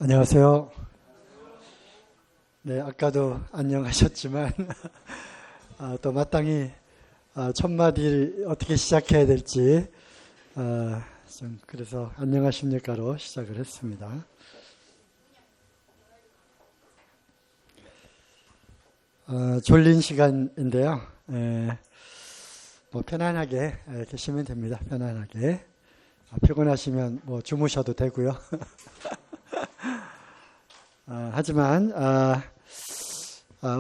안녕하세요. 네, 아까도 안녕하셨지만 또 마땅히 첫 마디 어떻게 시작해야 될지 좀 그래서 안녕하십니까로 시작을 했습니다. 졸린 시간인데요. 뭐 편안하게 계시면 됩니다. 편안하게. 피곤하시면 뭐 주무셔도 되고요. 하지만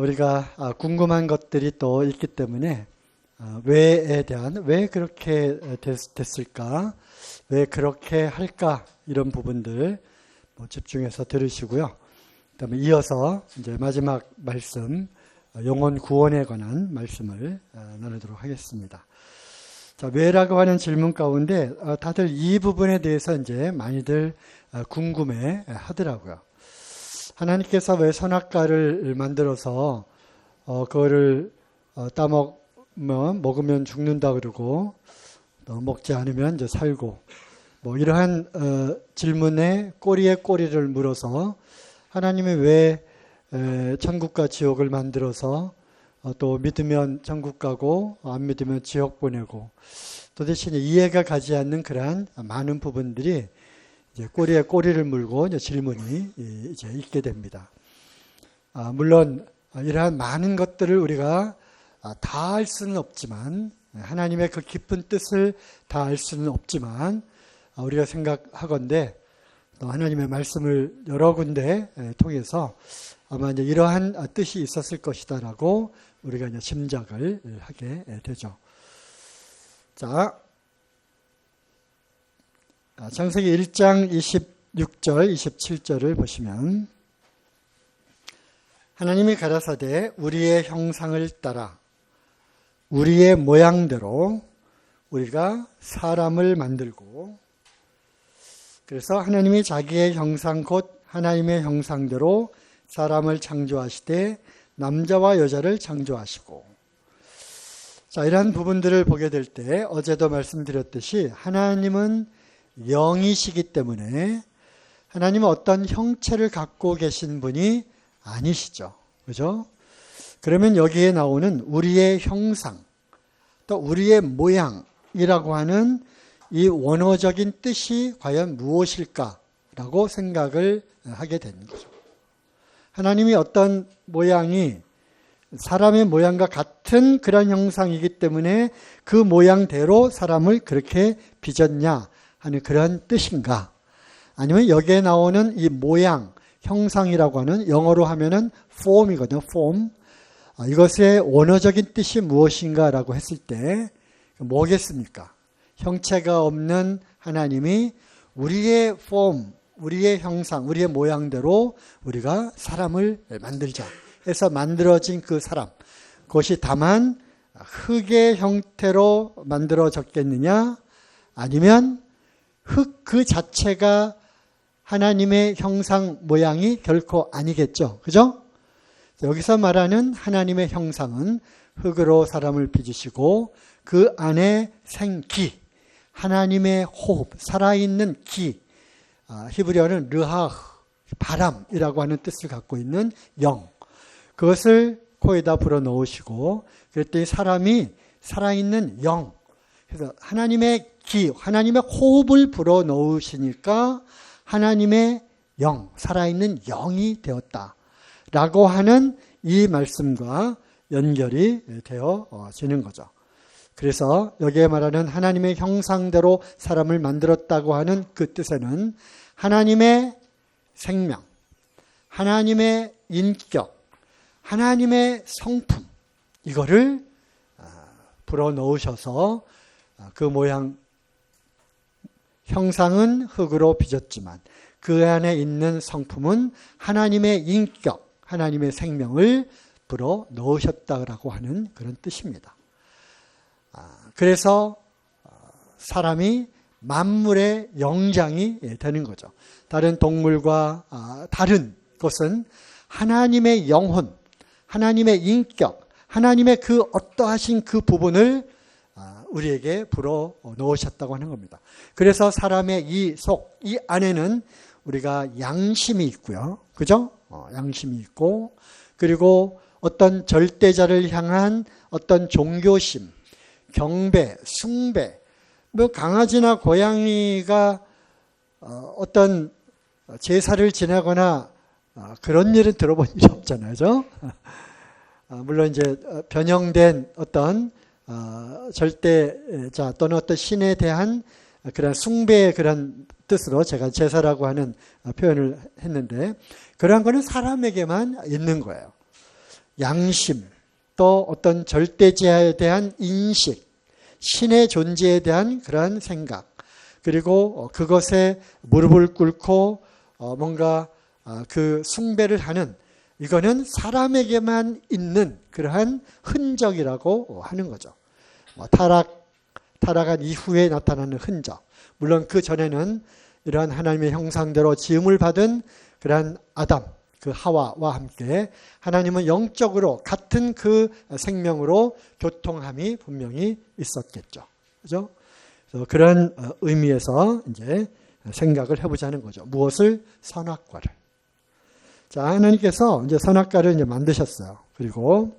우리가 궁금한 것들이 또 있기 때문에 왜에 대한 왜 그렇게 됐을까, 왜 그렇게 할까 이런 부분들 집중해서 들으시고요. 그다음에 이어서 이제 마지막 말씀 영혼 구원에 관한 말씀을 나누도록 하겠습니다. 자, 왜라고 하는 질문 가운데 다들 이 부분에 대해서 이제 많이들 궁금해 하더라고요. 하나님께서 왜 선악과를 만들어서 그거를 먹으면 죽는다 그러고 또 먹지 않으면 이제 살고 뭐 이러한 질문에 꼬리에 꼬리를 물어서 하나님이 왜 천국과 지옥을 만들어서 또 믿으면 천국 가고 안 믿으면 지옥 보내고 도대체 이해가 가지 않는 그러한 많은 부분들이 이제 꼬리에 꼬리를 물고 이제 질문이 이제 있게 됩니다. 물론 이러한 많은 것들을 우리가 다 알 수는 없지만 하나님의 그 깊은 뜻을 다 알 수는 없지만 우리가 생각하건대 또 하나님의 말씀을 여러 군데 통해서 아마 이제 이러한 뜻이 있었을 것이다라고 우리가 이제 짐작을 하게 되죠. 자. 창세기 1장 26절, 27절을 보시면 하나님이 가라사대 우리의 형상을 따라 우리의 모양대로 우리가 사람을 만들고 그래서 하나님이 자기의 형상 곧 하나님의 형상대로 사람을 창조하시되 남자와 여자를 창조하시고 자, 이러한 부분들을 보게 될 때 어제도 말씀드렸듯이 하나님은 영이시기 때문에 하나님은 어떤 형체를 갖고 계신 분이 아니시죠. 그죠? 그러면 여기에 나오는 우리의 형상, 또 우리의 모양이라고 하는 이 원어적인 뜻이 과연 무엇일까라고 생각을 하게 되는 거죠. 하나님이 어떤 모양이 사람의 모양과 같은 그런 형상이기 때문에 그 모양대로 사람을 그렇게 빚었냐 하는 그런 뜻인가? 아니면 여기에 나오는 이 모양, 형상이라고 하는 영어로 하면은 form이거든요. form. 이것의 원어적인 뜻이 무엇인가라고 했을 때 뭐겠습니까? 형체가 없는 하나님이 우리의 form, 우리의 형상, 우리의 모양대로 우리가 사람을 만들자 해서 만들어진 그 사람. 그것이 다만 흙의 형태로 만들어졌겠느냐? 아니면 흙 그 자체가 하나님의 형상 모양이 결코 아니겠죠. 그죠? 여기서 말하는 하나님의 형상은 흙으로 사람을 빚으시고 그 안에 생기, 하나님의 호흡, 살아있는 기, 히브리어는 르하흐, 바람이라고 하는 뜻을 갖고 있는 영. 그것을 코에다 불어넣으시고 그랬더니 사람이 살아있는 영. 그래서 하나님의 기, 하나님의 호흡을 불어넣으시니까 하나님의 영, 살아있는 영이 되었다라고 하는 이 말씀과 연결이 되어지는 거죠. 그래서 여기에 말하는 하나님의 형상대로 사람을 만들었다고 하는 그 뜻에는 하나님의 생명, 하나님의 인격, 하나님의 성품 이거를 불어넣으셔서 그 모양 형상은 흙으로 빚었지만 그 안에 있는 성품은 하나님의 인격, 하나님의 생명을 불어넣으셨다고 하는 그런 뜻입니다. 그래서 사람이 만물의 영장이 되는 거죠. 다른 동물과 다른 것은 하나님의 영혼, 하나님의 인격, 하나님의 그 어떠하신 그 부분을 우리에게 불어넣으셨다고 하는 겁니다. 그래서 사람의 이 속, 이 안에는 우리가 양심이 있고요. 그죠? 양심이 있고, 그리고 어떤 절대자를 향한 어떤 종교심, 경배, 숭배, 뭐 강아지나 고양이가 어떤 제사를 지내거나 그런 일은 들어본 일이 없잖아요. 그죠? 물론 이제 변형된 어떤 절대자 또는 어떤 신에 대한 그런 숭배의 그런 뜻으로 제가 제사라고 하는 표현을 했는데, 그러한 거는 사람에게만 있는 거예요. 양심, 또 어떤 절대자에 대한 인식, 신의 존재에 대한 그러한 생각, 그리고 그것에 무릎을 꿇고 뭔가 그 숭배를 하는, 이거는 사람에게만 있는 그러한 흔적이라고 하는 거죠. 타락한 이후에 나타나는 흔적. 물론 그 전에는 이러한 하나님의 형상대로 지음을 받은 그러한 아담, 그 하와와 함께 하나님은 영적으로 같은 그 생명으로 교통함이 분명히 있었겠죠. 그죠? 그래서 그런 의미에서 이제 생각을 해보자는 거죠. 무엇을? 선악과를. 자, 하나님께서 이제 선악과를 이제 만드셨어요. 그리고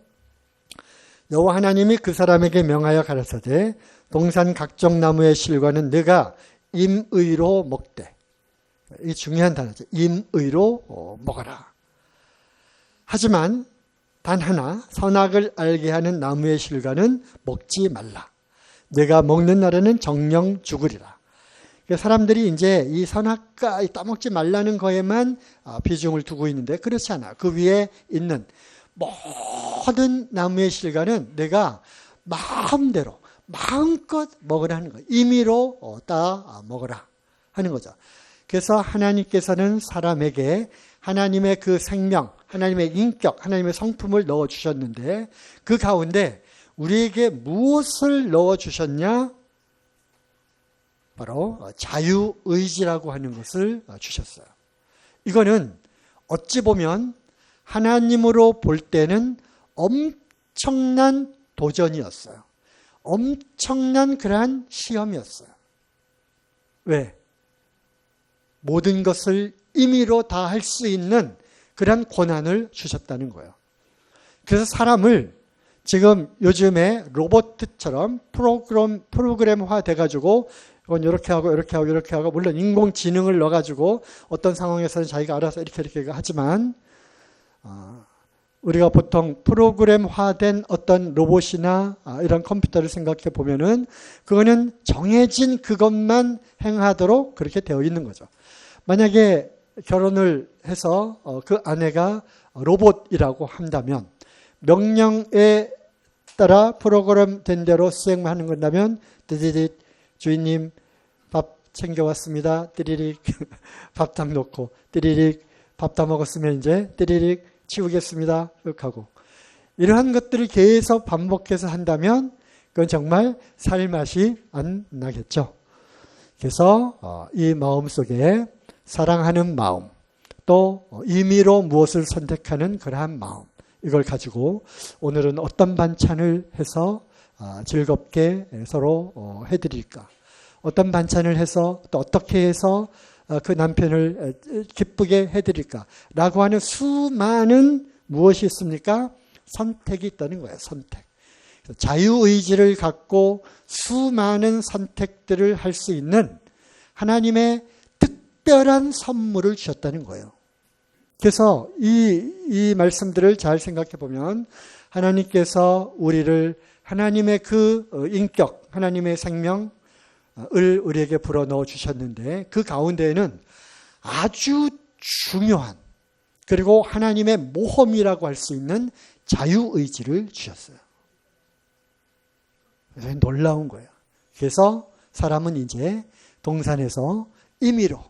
여호와 하나님이 그 사람에게 명하여 가라사대 동산 각종 나무의 실과는 네가 임의로 먹되. 이 중요한 단어죠. 임의로 먹어라. 하지만 단 하나 선악을 알게 하는 나무의 실과는 먹지 말라. 네가 먹는 날에는 정령 죽으리라. 사람들이 이제 이 선악과 따먹지 말라는 거에만 비중을 두고 있는데 그렇지 않아. 그 위에 있는 모든 나무의 실과는 내가 마음대로 마음껏 먹으라는 거예요. 임의로 따 먹으라 하는 거죠. 그래서 하나님께서는 사람에게 하나님의 그 생명, 하나님의 인격, 하나님의 성품을 넣어주셨는데 그 가운데 우리에게 무엇을 넣어주셨냐? 바로 자유의지라고 하는 것을 주셨어요. 이거는 어찌 보면 하나님으로 볼 때는 엄청난 도전이었어요. 엄청난 그러한 시험이었어요. 왜? 모든 것을 임의로 다 할 수 있는 그런 권한을 주셨다는 거예요. 그래서 사람을 지금 요즘에 로봇처럼 프로그램화 돼가지고 이건 이렇게 하고 이렇게 하고 이렇게 하고, 물론 인공지능을 넣어가지고 어떤 상황에서는 자기가 알아서 이렇게 하지만 우리가 보통 프로그램화된 어떤 로봇이나 이런 컴퓨터를 생각해 보면은 그거는 정해진 그것만 행하도록 그렇게 되어 있는 거죠. 만약에 결혼을 해서 그 아내가 로봇이라고 한다면 명령에 따라 프로그램된 대로 수행만 하는 건다면 띠디디 주인님 밥 챙겨왔습니다. 띠리릭 밥탕 놓고 띠리릭 밥 다 먹었으면 이제 띠리릭 치우겠습니다. 이렇게 하고 이러한 것들을 계속 반복해서 한다면 그건 정말 살맛이 안 나겠죠. 그래서 이 마음속에 사랑하는 마음, 또 임의로 무엇을 선택하는 그러한 마음, 이걸 가지고 오늘은 어떤 반찬을 해서 즐겁게 서로 해드릴까, 어떤 반찬을 해서 또 어떻게 해서 그 남편을 기쁘게 해드릴까 라고 하는 수많은 무엇이 있습니까? 선택이 있다는 거예요. 선택. 자유의지를 갖고 수많은 선택들을 할 수 있는 하나님의 특별한 선물을 주셨다는 거예요. 그래서 이 말씀들을 잘 생각해 보면 하나님께서 우리를 하나님의 그 인격, 하나님의 생명을 우리에게 불어넣어 주셨는데 그 가운데에는 아주 중요한, 그리고 하나님의 모험이라고 할 수 있는 자유의지를 주셨어요. 그래서 놀라운 거예요. 그래서 사람은 이제 동산에서 임의로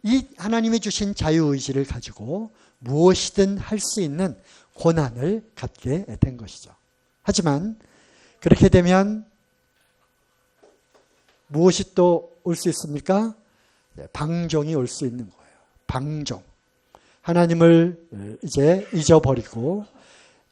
이 하나님이 주신 자유의지를 가지고 무엇이든 할 수 있는 권한을 갖게 된 것이죠. 하지만 그렇게 되면 무엇이 또 올 수 있습니까? 방종이 올 수 있는 거예요. 방종. 하나님을 이제 잊어버리고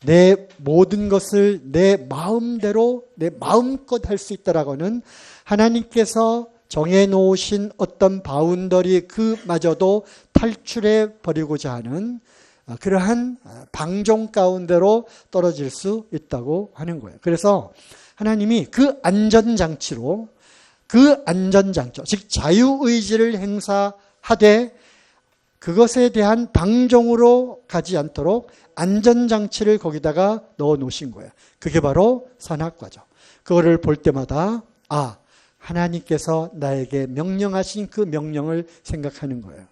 내 모든 것을 내 마음대로 내 마음껏 할 수 있다라고는 하나님께서 정해놓으신 어떤 바운더리 그마저도 탈출해 버리고자 하는 그러한 방종 가운데로 떨어질 수 있다고 하는 거예요. 그래서 하나님이 그 안전장치로 즉 자유의지를 행사하되 그것에 대한 방종으로 가지 않도록 안전장치를 거기다가 넣어 놓으신 거예요. 그게 바로 선악과죠. 그거를 볼 때마다 하나님께서 나에게 명령하신 그 명령을 생각하는 거예요.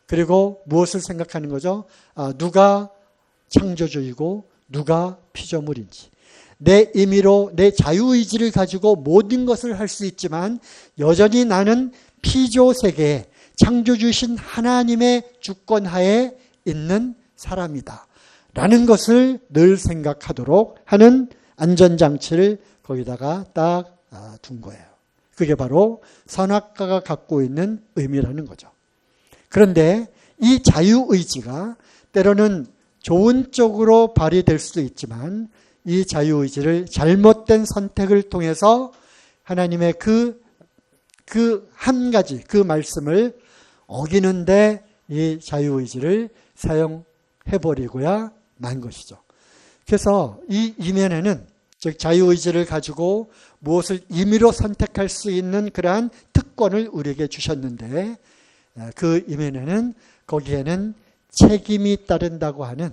그리고 무엇을 생각하는 거죠? 누가 창조주이고 누가 피조물인지. 내 임의로 내 자유의지를 가지고 모든 것을 할 수 있지만 여전히 나는 피조세계에 창조주신 하나님의 주권하에 있는 사람이다 라는 것을 늘 생각하도록 하는 안전장치를 거기다가 딱 둔 거예요. 그게 바로 선악과가 갖고 있는 의미라는 거죠. 그런데 이 자유의지가 때로는 좋은 쪽으로 발휘될 수도 있지만 이 자유의지를 잘못된 선택을 통해서 하나님의 그 한 가지 그 말씀을 어기는데 이 자유의지를 사용해버리고야 만 것이죠. 그래서 이 이면에는 즉 자유의지를 가지고 무엇을 임의로 선택할 수 있는 그러한 특권을 우리에게 주셨는데 그 이면에는 거기에는 책임이 따른다고 하는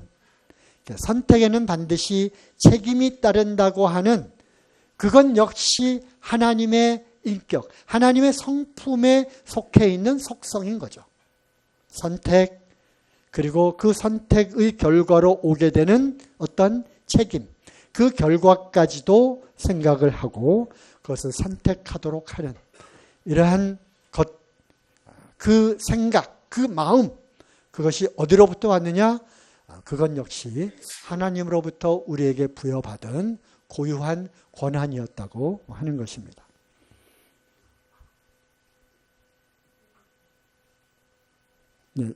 선택에는 반드시 책임이 따른다고 하는 그건 역시 하나님의 인격, 하나님의 성품에 속해 있는 속성인 거죠. 선택, 그리고 그 선택의 결과로 오게 되는 어떤 책임, 그 결과까지도 생각을 하고 그것을 선택하도록 하는 이러한 것, 그 생각, 그 마음, 그것이 어디로부터 왔느냐? 그건 역시 하나님으로부터 우리에게 부여받은 고유한 권한이었다고 하는 것입니다. 네,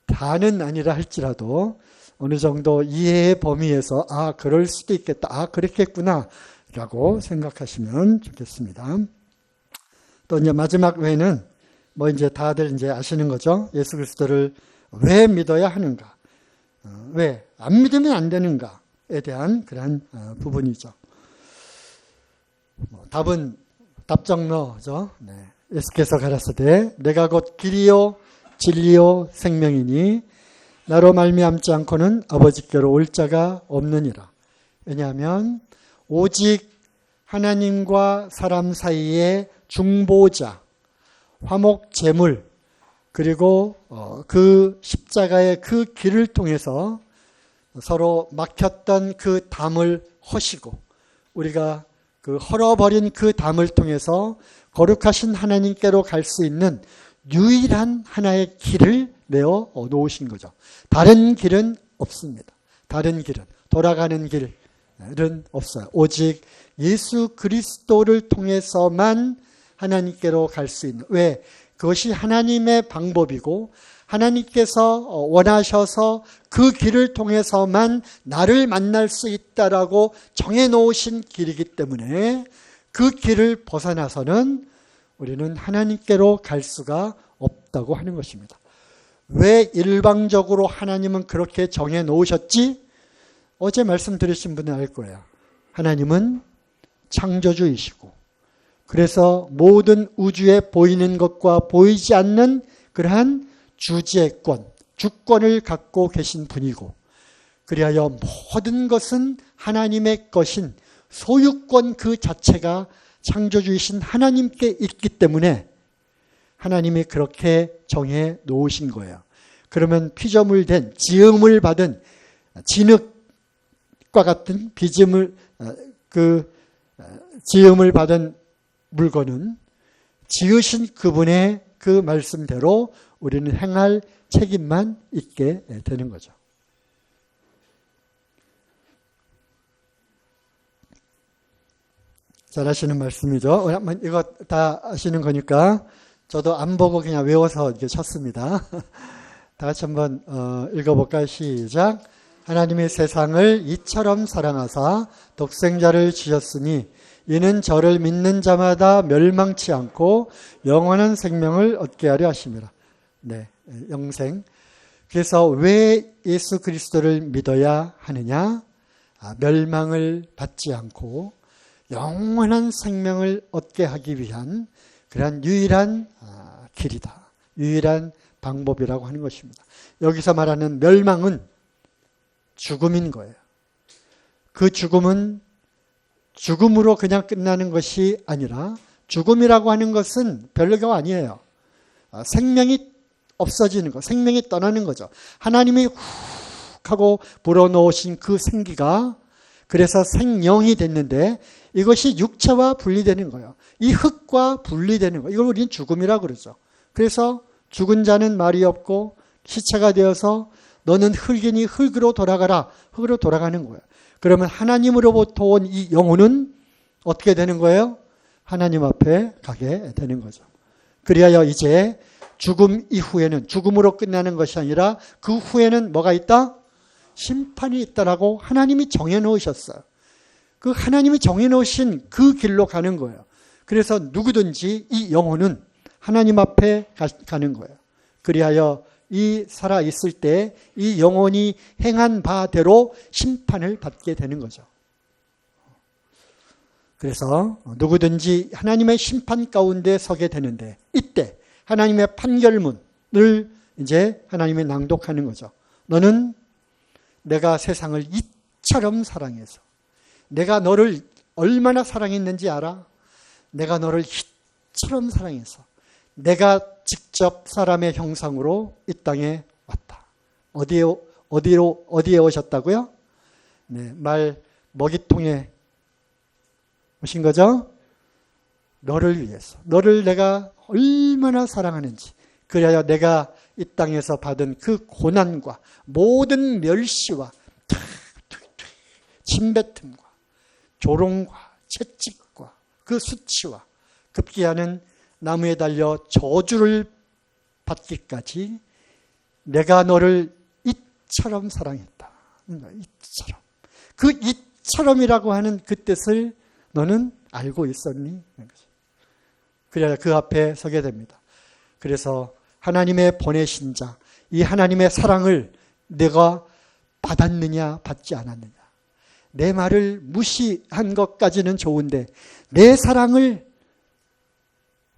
다는 아니라 할지라도 어느 정도 이해의 범위에서 그럴 수도 있겠다. 그렇겠구나 라고 생각하시면 좋겠습니다. 또 이제 마지막 외에는 이제 다들 이제 아시는 거죠. 예수 그리스도를 왜 믿어야 하는가? 왜 안 믿으면 안 되는가에 대한 그런 부분이죠. 답은 답정너죠. 네. 예수께서 가라사대 내가 곧 길이요 진리요 생명이니 나로 말미암지 않고는 아버지께로 올 자가 없느니라. 왜냐하면 오직 하나님과 사람 사이의 중보자, 화목제물, 그리고 그 십자가의 그 길을 통해서 서로 막혔던 그 담을 허시고 우리가 그 헐어버린 그 담을 통해서 거룩하신 하나님께로 갈 수 있는 유일한 하나의 길을 내어 놓으신 거죠. 다른 길은 없습니다. 다른 길은, 돌아가는 길은 없어요. 오직 예수 그리스도를 통해서만 하나님께로 갈 수 있는. 왜? 그것이 하나님의 방법이고 하나님께서 원하셔서 그 길을 통해서만 나를 만날 수 있다라고 정해놓으신 길이기 때문에 그 길을 벗어나서는 우리는 하나님께로 갈 수가 없다고 하는 것입니다. 왜 일방적으로 하나님은 그렇게 정해놓으셨지? 어제 말씀 들으신 분은 알 거예요. 하나님은 창조주이시고 그래서 모든 우주에 보이는 것과 보이지 않는 그러한 주재권, 주권을 갖고 계신 분이고 그리하여 모든 것은 하나님의 것인 소유권 그 자체가 창조주이신 하나님께 있기 때문에 하나님이 그렇게 정해 놓으신 거예요. 그러면 피조물된 지음을 받은 진흙과 같은 지음을 받은 물건은 지으신 그분의 그 말씀대로 우리는 행할 책임만 있게 되는 거죠. 잘 아시는 말씀이죠. 이거 다 아시는 거니까 저도 안 보고 그냥 외워서 이렇게 쳤습니다. 다 같이 한번 읽어볼까요? 시작. 하나님의 세상을 이처럼 사랑하사 독생자를 주셨으니 이는 저를 믿는 자마다 멸망치 않고 영원한 생명을 얻게 하려 하심이라. 네, 영생. 그래서 왜 예수 그리스도를 믿어야 하느냐? 멸망을 받지 않고 영원한 생명을 얻게 하기 위한 그러한 유일한 길이다. 유일한 방법이라고 하는 것입니다. 여기서 말하는 멸망은 죽음인 거예요. 그 죽음은 죽음으로 그냥 끝나는 것이 아니라 죽음이라고 하는 것은 별거 아니에요. 생명이 없어지는 것, 생명이 떠나는 거죠. 하나님이 훅 하고 불어넣으신 그 생기가 그래서 생명이 됐는데 이것이 육체와 분리되는 거예요. 이 흙과 분리되는 거예요. 이걸 우리는 죽음이라고 그러죠. 그래서 죽은 자는 말이 없고 시체가 되어서 너는 흙이니 흙으로 돌아가라. 흙으로 돌아가는 거예요. 그러면 하나님으로부터 온 이 영혼은 어떻게 되는 거예요? 하나님 앞에 가게 되는 거죠. 그리하여 이제 죽음 이후에는 죽음으로 끝나는 것이 아니라 그 후에는 뭐가 있다? 심판이 있다라고 하나님이 정해놓으셨어요. 그 하나님이 정해놓으신 그 길로 가는 거예요. 그래서 누구든지 이 영혼은 하나님 앞에 가는 거예요. 그리하여 이 살아있을 때 이 영혼이 행한 바대로 심판을 받게 되는 거죠. 그래서 누구든지 하나님의 심판 가운데 서게 되는데 이때 하나님의 판결문을 이제 하나님이 낭독하는 거죠. 너는 내가 세상을 이처럼 사랑해서 내가 너를 얼마나 사랑했는지 알아? 내가 너를 이처럼 사랑해서 내가 직접 사람의 형상으로 이 땅에 왔다. 어디에 오셨다고요? 네, 말 먹이통에 오신 거죠? 너를 위해서. 너를 내가 얼마나 사랑하는지. 그래야 내가 이 땅에서 받은 그 고난과 모든 멸시와 침뱉음과 조롱과 채찍과 그 수치와 급기야는 나무에 달려 저주를 받기까지 내가 너를 이처럼 사랑했다. 이처럼. 그 이처럼이라고 하는 그 뜻을 너는 알고 있었니? 그래야 그 앞에 서게 됩니다. 그래서 하나님의 보내신 자, 이 하나님의 사랑을 내가 받았느냐, 받지 않았느냐. 내 말을 무시한 것까지는 좋은데 내 사랑을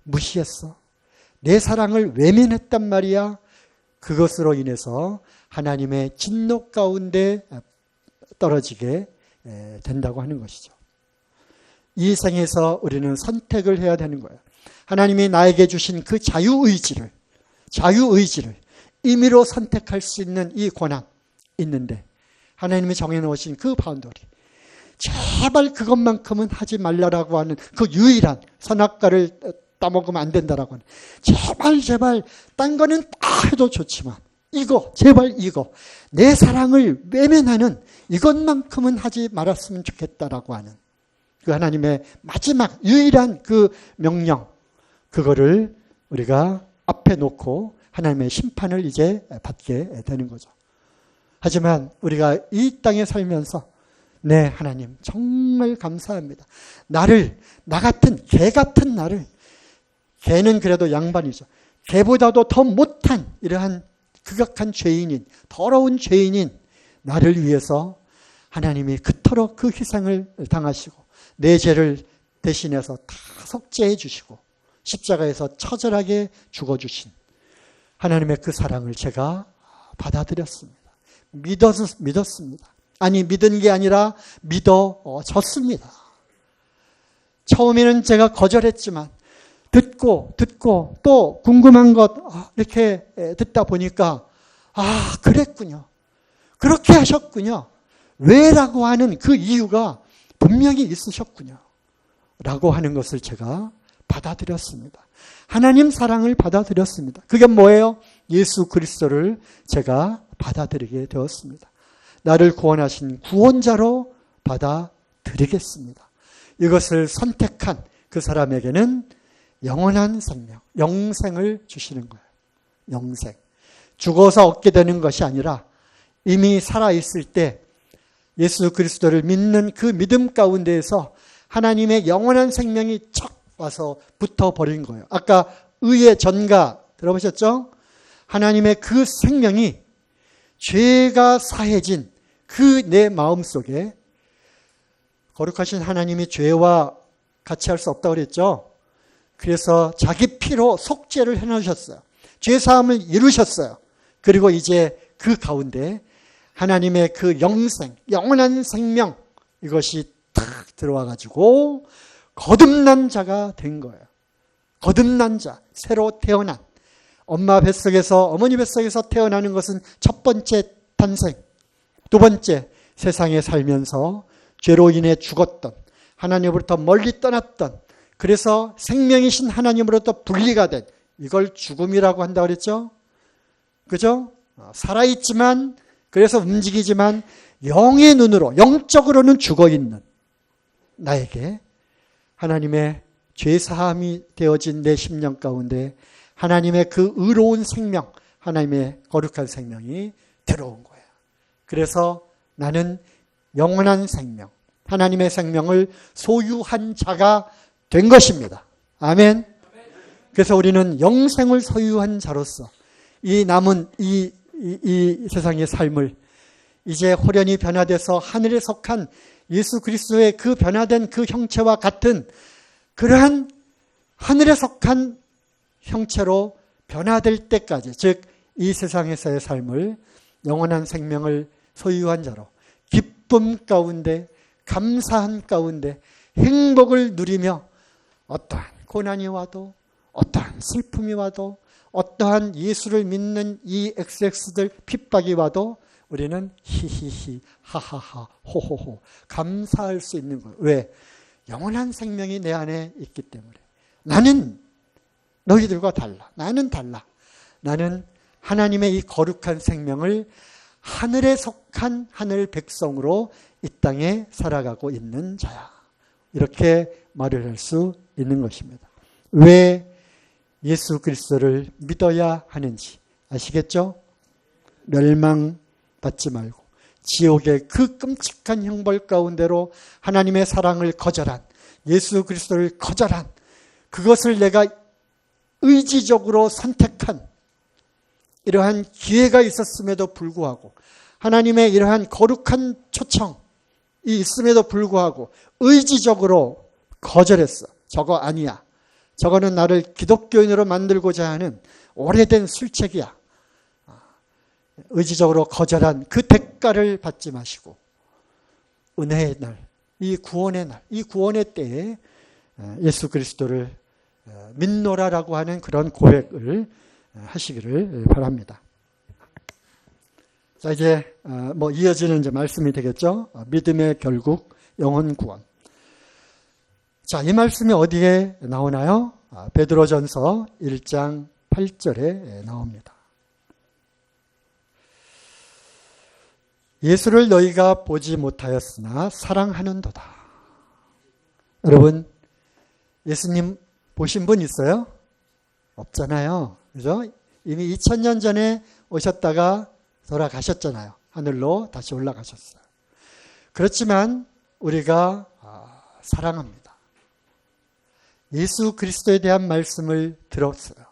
무시했어. 내 사랑을 외면했단 말이야. 그것으로 인해서 하나님의 진노 가운데 떨어지게 된다고 하는 것이죠. 이 생에서 우리는 선택을 해야 되는 거예요. 하나님이 나에게 주신 그 자유의지를 임의로 선택할 수 있는 이 권한 있는데 하나님이 정해놓으신 그 바운더리, 제발 그것만큼은 하지 말라라고 하는 그 유일한 선악과를 따먹으면 안 된다라고 하는, 제발 딴 거는 다 해도 좋지만 제발 이거 내 사랑을 외면하는 이것만큼은 하지 말았으면 좋겠다라고 하는 그 하나님의 마지막 유일한 그 명령, 그거를 우리가 앞에 놓고 하나님의 심판을 이제 받게 되는 거죠. 하지만 우리가 이 땅에 살면서 네, 하나님 정말 감사합니다. 나 같은 개 같은 나를, 개는 그래도 양반이죠. 개보다도 더 못한 이러한 극악한 죄인인, 더러운 죄인인 나를 위해서 하나님이 그토록 그 희생을 당하시고 내 죄를 대신해서 다 속죄해 주시고 십자가에서 처절하게 죽어주신 하나님의 그 사랑을 제가 받아들였습니다. 믿었습니다. 아니, 믿은 게 아니라 믿어졌습니다. 처음에는 제가 거절했지만 듣고 또 궁금한 것 이렇게 듣다 보니까 그랬군요. 그렇게 하셨군요. 왜라고 하는 그 이유가 분명히 있으셨군요. 라고 하는 것을 제가 받아들였습니다. 하나님 사랑을 받아들였습니다. 그게 뭐예요? 예수 그리스도를 제가 받아들이게 되었습니다. 나를 구원하신 구원자로 받아들이겠습니다. 이것을 선택한 그 사람에게는 영원한 생명, 영생을 주시는 거예요. 영생. 죽어서 얻게 되는 것이 아니라 이미 살아있을 때 예수 그리스도를 믿는 그 믿음 가운데에서 하나님의 영원한 생명이 척 와서 붙어버린 거예요. 아까 의의 전가 들어보셨죠? 하나님의 그 생명이 죄가 사해진 그 내 마음속에, 거룩하신 하나님이 죄와 같이 할 수 없다고 그랬죠? 그래서 자기 피로 속죄를 해놓으셨어요. 죄사함을 이루셨어요. 그리고 이제 그 가운데 하나님의 그 영생, 영원한 생명, 이것이 탁 들어와가지고 거듭난 자가 된 거예요. 거듭난 자, 새로 태어난. 엄마 뱃속에서, 어머니 뱃속에서 태어나는 것은 첫 번째 탄생. 두 번째, 세상에 살면서 죄로 인해 죽었던, 하나님으로부터 멀리 떠났던, 그래서 생명이신 하나님으로부터 분리가 된, 이걸 죽음이라고 한다고 그랬죠? 그죠? 살아있지만, 그래서 움직이지만 영의 눈으로, 영적으로는 죽어있는 나에게 하나님의 죄사함이 되어진 내 심령 가운데 하나님의 그 의로운 생명, 하나님의 거룩한 생명이 들어온 거예요. 그래서 나는 영원한 생명, 하나님의 생명을 소유한 자가 된 것입니다. 아멘. 그래서 우리는 영생을 소유한 자로서 이 남은 이 세상의 삶을 이제 호련히 변화돼서 하늘에 속한 예수 그리스도의 그 변화된 그 형체와 같은 그러한 하늘에 속한 형체로 변화될 때까지, 즉 이 세상에서의 삶을 영원한 생명을 소유한 자로 기쁨 가운데, 감사한 가운데 행복을 누리며 어떠한 고난이 와도, 어떠한 슬픔이 와도, 어떠한 예수를 믿는 이 XX들 핍박이 와도 우리는 히히히 하하하 호호호 감사할 수 있는 거예요. 왜? 영원한 생명이 내 안에 있기 때문에. 나는 너희들과 달라. 나는 달라. 나는 하나님의 이 거룩한 생명을 하늘에 속한 하늘 백성으로 이 땅에 살아가고 있는 자야. 이렇게 말을 할 수 있는 것입니다. 왜 예수 그리스도를 믿어야 하는지 아시겠죠? 멸망받지 말고 지옥의 그 끔찍한 형벌 가운데로 하나님의 사랑을 거절한, 예수 그리스도를 거절한, 그것을 내가 의지적으로 선택한 이러한 기회가 있었음에도 불구하고, 하나님의 이러한 거룩한 초청이 있음에도 불구하고 의지적으로 거절했어. 저거 아니야. 저거는 나를 기독교인으로 만들고자 하는 오래된 술책이야. 의지적으로 거절한 그 대가를 받지 마시고 은혜의 날, 이 구원의 날, 이 구원의 때에 예수 그리스도를 믿노라라고 하는 그런 고백을 하시기를 바랍니다. 자, 이제 이어지는 이제 말씀이 되겠죠. 믿음의 결국 영혼 구원. 자, 이 말씀이 어디에 나오나요? 베드로전서 1장 8절에 나옵니다. 예수를 너희가 보지 못하였으나 사랑하는도다. 여러분, 예수님 보신 분 있어요? 없잖아요. 그죠? 이미 2000년 전에 오셨다가 돌아가셨잖아요. 하늘로 다시 올라가셨어요. 그렇지만 우리가 사랑합니다. 예수 그리스도에 대한 말씀을 들었어요.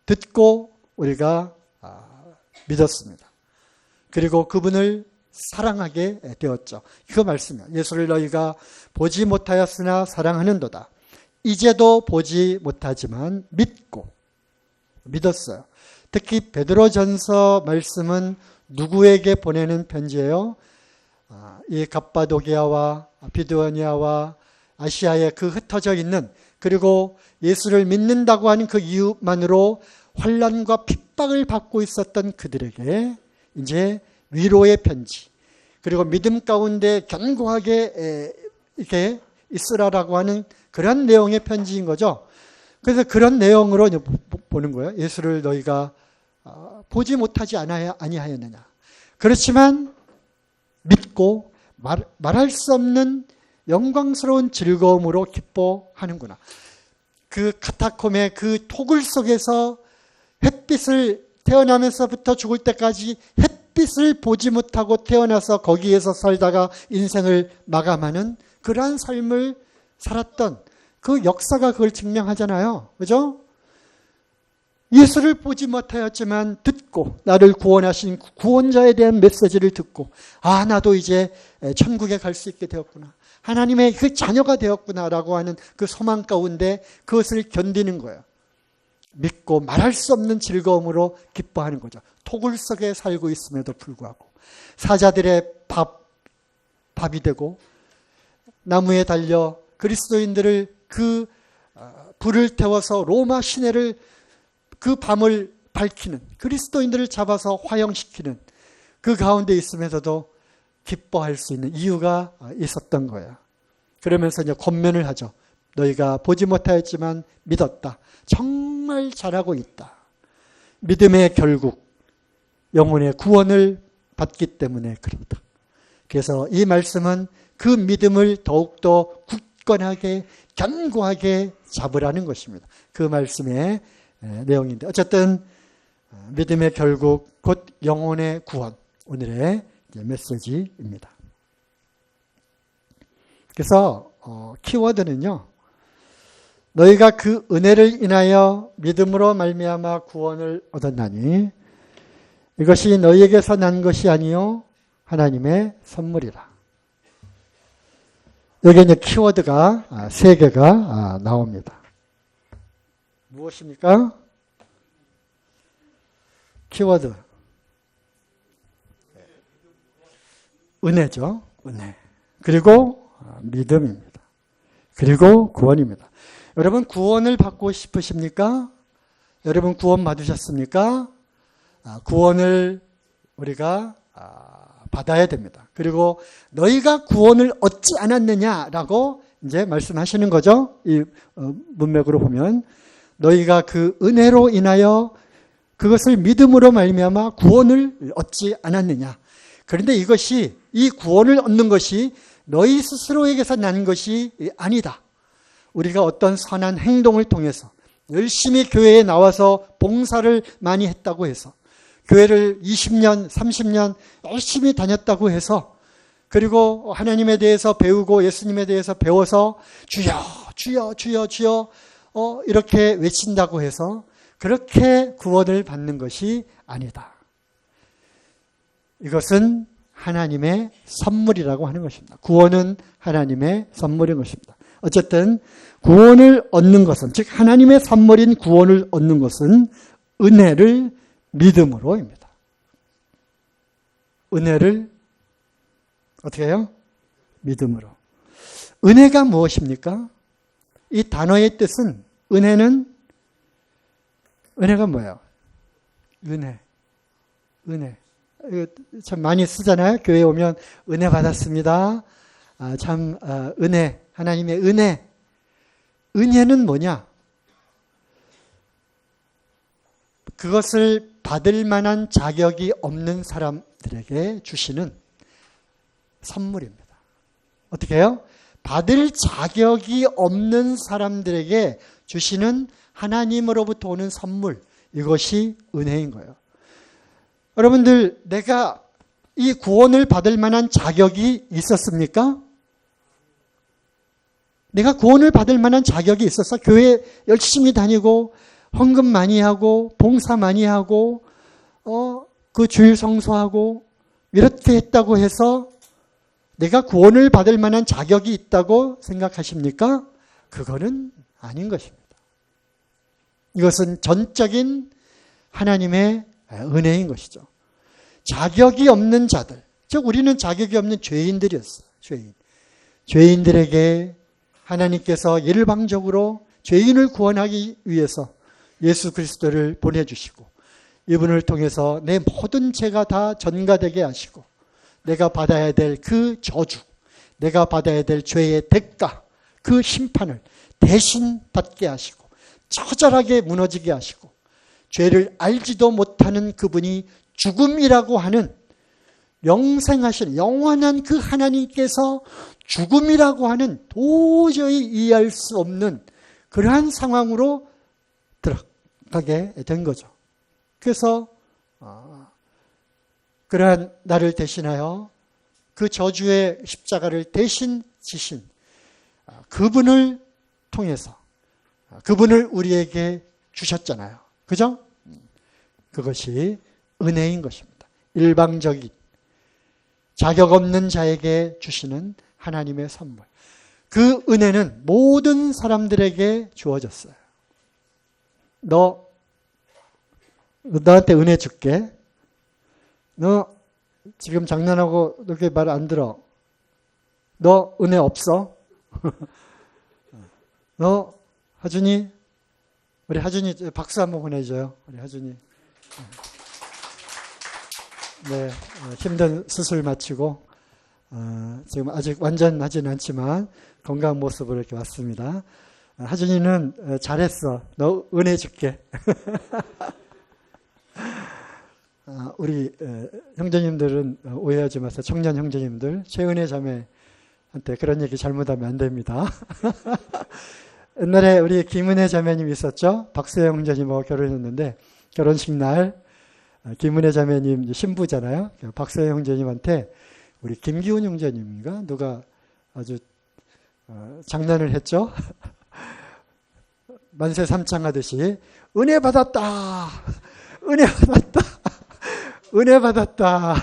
듣고 우리가 믿었습니다. 그리고 그분을 사랑하게 되었죠. 그 말씀이에요. 예수를 너희가 보지 못하였으나 사랑하는도다. 이제도 보지 못하지만 믿었어요. 특히 베드로전서 말씀은 누구에게 보내는 편지예요? 이 갑바도기아와 비두아니아와 아시아에 그 흩어져 있는, 그리고 예수를 믿는다고 하는 그 이유만으로 환난과 핍박을 받고 있었던 그들에게 이제 위로의 편지, 그리고 믿음 가운데 견고하게 이렇게 있으라라고 하는 그런 내용의 편지인 거죠. 그래서 그런 내용으로 보는 거예요. 예수를 너희가 보지 못하지 아니하였느냐. 그렇지만 믿고 말할 수 없는 영광스러운 즐거움으로 기뻐하는구나. 그 카타콤의 그 토굴 속에서 햇빛을 태어나면서부터 죽을 때까지 햇빛을 보지 못하고 태어나서 거기에서 살다가 인생을 마감하는 그러한 삶을 살았던 그 역사가 그걸 증명하잖아요. 그죠? 예수를 보지 못하였지만 듣고 나를 구원하신 구원자에 대한 메시지를 듣고 나도 이제 천국에 갈 수 있게 되었구나. 하나님의 그 자녀가 되었구나라고 하는 그 소망 가운데 그것을 견디는 거예요. 믿고 말할 수 없는 즐거움으로 기뻐하는 거죠. 토굴 속에 살고 있음에도 불구하고 사자들의 밥이 되고 나무에 달려 그리스도인들을 그 불을 태워서 로마 시내를 그 밤을 밝히는 그리스도인들을 잡아서 화형시키는 그 가운데 있으면서도 기뻐할 수 있는 이유가 있었던 거예요. 그러면서 이제 권면을 하죠. 너희가 보지 못하였지만 믿었다. 정말 잘하고 있다. 믿음의 결국 영혼의 구원을 받기 때문에 그렇다. 그래서 이 말씀은 그 믿음을 더욱더 굳건하게 견고하게 잡으라는 것입니다. 그 말씀의 내용인데 어쨌든 믿음의 결국 곧 영혼의 구원 오늘의 메시지입니다. 그래서 키워드는요. 너희가 그 은혜를 인하여 믿음으로 말미암아 구원을 얻었나니 이것이 너희에게서 난 것이 아니요 하나님의 선물이라. 여기 이제 키워드가 세 개가 나옵니다. 무엇입니까? 키워드. 은혜죠. 은혜. 그리고 믿음입니다. 그리고 구원입니다. 여러분 구원을 받고 싶으십니까? 여러분 구원 받으셨습니까? 구원을 우리가 받아야 됩니다. 그리고 너희가 구원을 얻지 않았느냐라고 이제 말씀하시는 거죠. 이 문맥으로 보면 너희가 그 은혜로 인하여 그것을 믿음으로 말미암아 구원을 얻지 않았느냐. 그런데 이것이 이 구원을 얻는 것이 너희 스스로에게서 난 것이 아니다. 우리가 어떤 선한 행동을 통해서 열심히 교회에 나와서 봉사를 많이 했다고 해서 교회를 20년, 30년 열심히 다녔다고 해서 그리고 하나님에 대해서 배우고 예수님에 대해서 배워서 주여, 주여, 주여, 주여 이렇게 외친다고 해서 그렇게 구원을 받는 것이 아니다. 이것은 하나님의 선물이라고 하는 것입니다. 구원은 하나님의 선물인 것입니다. 어쨌든 구원을 얻는 것은 즉 하나님의 선물인 구원을 얻는 것은 은혜를 믿음으로입니다. 은혜를 어떻게 해요? 믿음으로. 은혜가 무엇입니까? 이 단어의 뜻은 은혜가 뭐예요? 은혜. 이거 참 많이 쓰잖아요. 교회에 오면 은혜 받았습니다. 은혜, 하나님의 은혜. 은혜는 뭐냐? 그것을 받을 만한 자격이 없는 사람들에게 주시는 선물입니다. 어떻게 해요? 받을 자격이 없는 사람들에게 주시는 하나님으로부터 오는 선물. 이것이 은혜인 거예요. 여러분들, 내가 이 구원을 받을 만한 자격이 있었습니까? 내가 구원을 받을 만한 자격이 있었어? 교회 열심히 다니고 헌금 많이 하고 봉사 많이 하고 그 주일 성수하고 이렇게 했다고 해서 내가 구원을 받을 만한 자격이 있다고 생각하십니까? 그거는 아닌 것입니다. 이것은 전적인 하나님의 은혜인 것이죠. 자격이 없는 자들, 즉 우리는 자격이 없는 죄인들이었어요. 죄인들에게 하나님께서 일방적으로 죄인을 구원하기 위해서 예수 그리스도를 보내주시고 이분을 통해서 내 모든 죄가 다 전가되게 하시고 내가 받아야 될 그 저주, 내가 받아야 될 죄의 대가, 그 심판을 대신 받게 하시고 처절하게 무너지게 하시고 죄를 알지도 못하는 그분이 죽음이라고 하는 영생하신 영원한 그 하나님께서 죽음이라고 하는 도저히 이해할 수 없는 그러한 상황으로 들어가게 된 거죠. 그래서 그러한 나를 대신하여 그 저주의 십자가를 대신 지신 그분을 통해서 그분을 우리에게 주셨잖아요. 그죠? 그것이 은혜인 것입니다. 일방적인 자격 없는 자에게 주시는 하나님의 선물. 그 은혜는 모든 사람들에게 주어졌어요. 너한테 은혜 줄게. 너 지금 장난하고 그렇게 말 안 들어. 너 은혜 없어? 너 하준이, 우리 하준이 박수 한번 보내줘요. 우리 하준이. 네, 힘든 수술 마치고 지금 아직 완전하지는 않지만 건강한 모습으로 이렇게 왔습니다. 하준이는 잘했어. 너 은혜 줄게. 우리 형제님들은 오해하지 마세요. 청년 형제님들, 최은혜 자매한테 그런 얘기 잘못하면 안 됩니다. 옛날에 우리 김은혜 자매님 있었죠? 박수영 형제님하고 결혼했는데 결혼식 날 김은혜 자매님 신부잖아요. 박수영 형제님한테 우리 김기훈 형제님인가 누가 아주 장난을 했죠. 만세 삼창하듯이 은혜 받았다. 은혜 받았다. 은혜 받았다.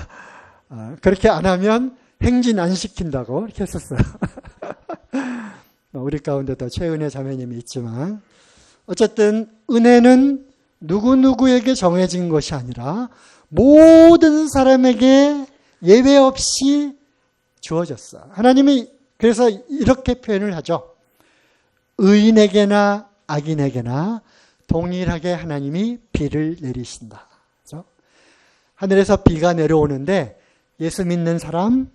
그렇게 안 하면 행진 안 시킨다고 이렇게 했었어요. 우리 가운데도 최은혜 자매님이 있지만 어쨌든 은혜는 누구누구에게 정해진 것이 아니라 모든 사람에게 예외 없이 주어졌어. 하나님이 그래서 이렇게 표현을 하죠. 의인에게나 악인에게나 동일하게 하나님이 비를 내리신다. 그렇죠? 하늘에서 비가 내려오는데 예수 믿는 사람,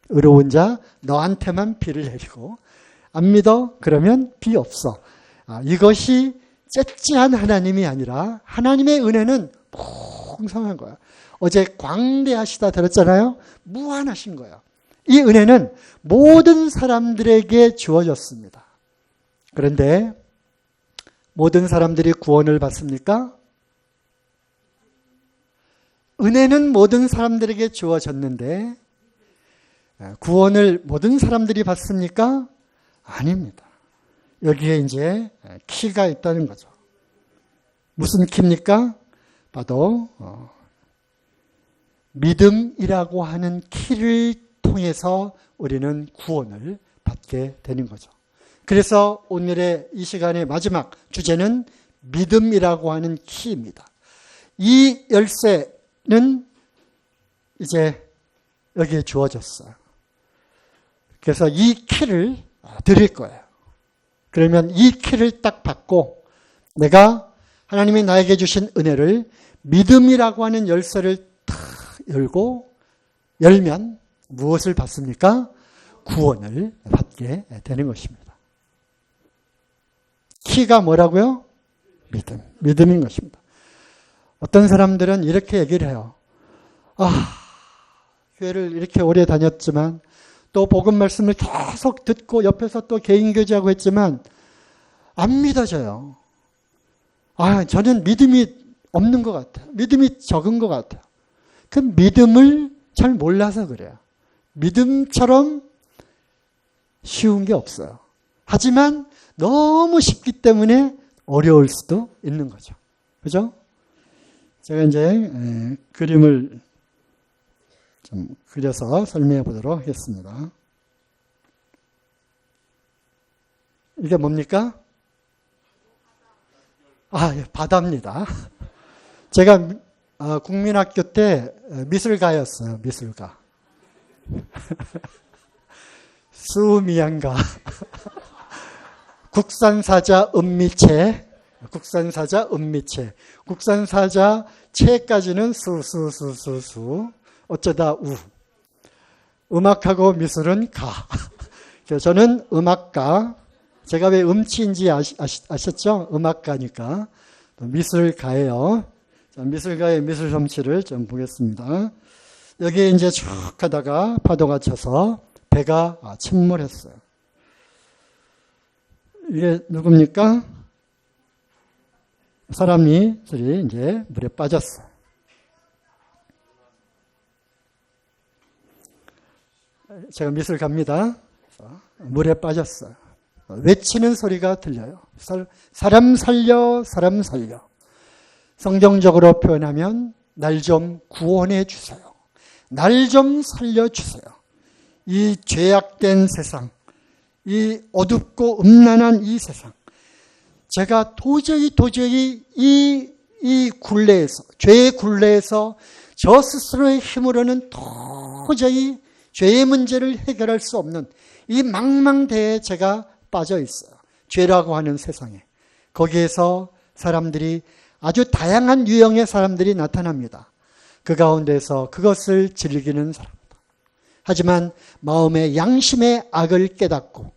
의로운 자, 너한테만 비를 내리고 안 믿어? 그러면 비 없어. 이것이 째째한 하나님이 아니라 하나님의 은혜는 풍성한 거야. 어제 광대하시다 들었잖아요. 무한하신 거예요. 이 은혜는 모든 사람들에게 주어졌습니다. 그런데 모든 사람들이 구원을 받습니까? 은혜는 모든 사람들에게 주어졌는데 구원을 모든 사람들이 받습니까? 아닙니다. 여기에 이제 키가 있다는 거죠. 무슨 키입니까? 봐도 믿음이라고 하는 키를 통해서 우리는 구원을 받게 되는 거죠. 그래서 오늘의 이 시간의 마지막 주제는 믿음이라고 하는 키입니다. 이 열쇠는 이제 여기에 주어졌어요. 그래서 이 키를 드릴 거예요. 그러면 이 키를 딱 받고 내가 하나님이 나에게 주신 은혜를 믿음이라고 하는 열쇠를 탁 열면 무엇을 받습니까? 구원을 받게 되는 것입니다. 키가 뭐라고요? 믿음인 것입니다. 어떤 사람들은 이렇게 얘기를 해요. 교회를 이렇게 오래 다녔지만 또 복음 말씀을 계속 듣고 옆에서 또 개인교제하고 했지만 안 믿어져요. 저는 믿음이 없는 것 같아요. 믿음이 적은 것 같아요. 그 믿음을 잘 몰라서 그래요. 믿음처럼 쉬운 게 없어요. 하지만 너무 쉽기 때문에 어려울 수도 있는 거죠. 그죠? 제가 이제 그림을 좀 그려서 설명해 보도록 하겠습니다. 이게 뭡니까? 바다입니다. 제가 국민학교 때 미술가였어요. 미술가. 수미양가. 국산사자 은미채. 국산사자 은미채. 국산사자 채까지는 수수수수수. 어쩌다 우. 음악하고 미술은 가. 저는 음악가. 제가 왜 음치인지 아셨죠? 음악가니까. 미술가예요. 자, 미술가의 미술 솜씨를 좀 보겠습니다. 여기에 이제 쭉 가다가 파도가 쳐서 배가 침몰했어요. 이게 누굽니까? 사람이 이제 물에 빠졌어요. 제가 미술가입니다. 물에 빠졌어요. 외치는 소리가 들려요. 사람 살려, 사람 살려. 성경적으로 표현하면 날 좀 구원해 주세요. 날 좀 살려 주세요. 이 죄악된 세상, 이 어둡고 음란한 이 세상, 제가 도저히 이 굴레에서, 죄의 굴레에서 저 스스로의 힘으로는 도저히 죄의 문제를 해결할 수 없는 이 망망대해에 제가 빠져 있어요. 죄라고 하는 세상에. 거기에서 사람들이 아주 다양한 유형의 사람들이 나타납니다. 그 가운데서 그것을 즐기는 사람들. 하지만 마음의 양심의 악을 깨닫고